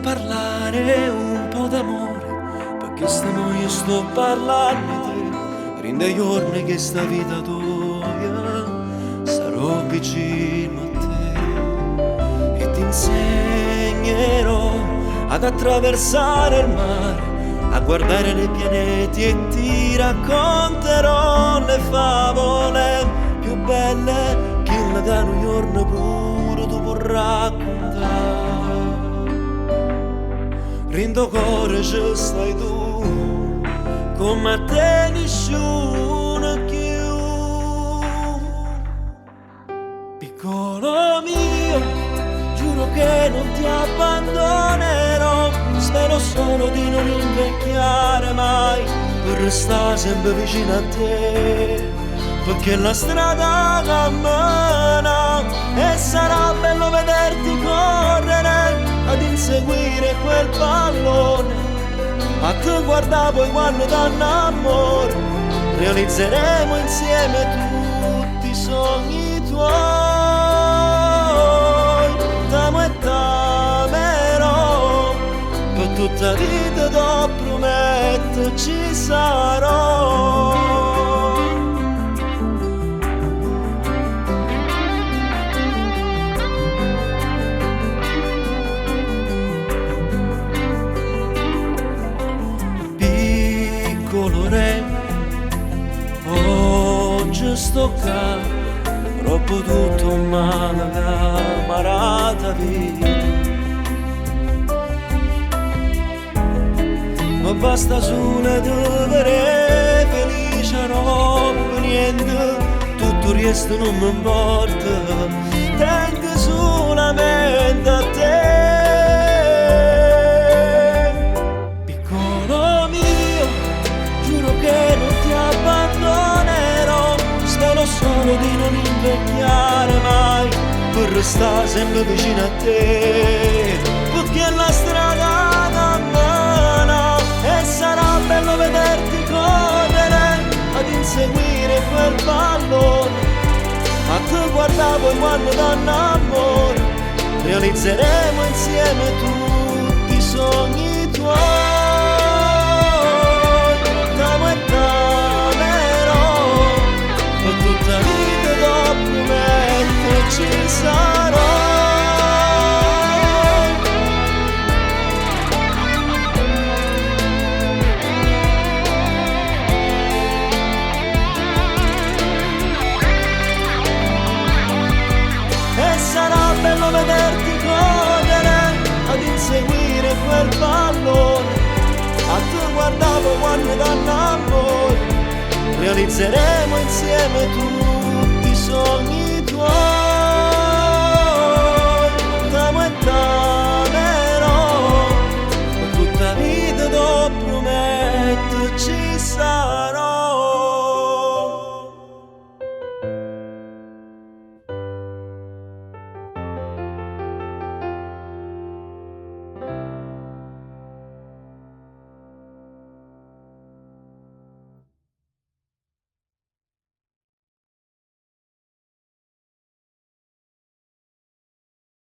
parlare un po' d'amore, perché stiamo io sto parlando di te. Rinde giorni che sta vita tua sarò vicino a te e ti insegnerò ad attraversare il mare, a guardare nei pianeti e ti racconterò le favole più belle che il Nagano giorno pure tu puoi raccontare. Rindo cuore ci stai tu, come te nessuno più. Piccolo mio, giuro che non ti abbandonerò, spero solo di non invecchiare mai, per restare sempre vicino a te, perché la strada cammina e sarà bello vederti correre ad inseguire quel pallone. A te guardavo e quando danno amore, realizzeremo insieme tutti i sogni tuoi. T'amo e t'amerò, per tutta la vita t'ho prometto ci sarò. Oggi sto qua, troppo tutto male, camarata vita. Ma basta solo dovere, felice roba, niente, tutto il resto non mi importa, tengo solamente a te. Piccolo mio, giuro che non ti abbandonerò, spero solo di non invecchiare mai, per restare sempre vicino a te, perché la strada cammina e sarà bello vederti correre ad inseguire quel pallone. A te guardavo e quando danno amore, realizzeremo insieme tutti i sogni tuoi. T'amo e t'amerò, per tutta la vita t'ho prometto ci sarò. E sarà bello vederti correre ad inseguire quel pallone. A te guardavo quando danno amore, realizzeremo insieme tu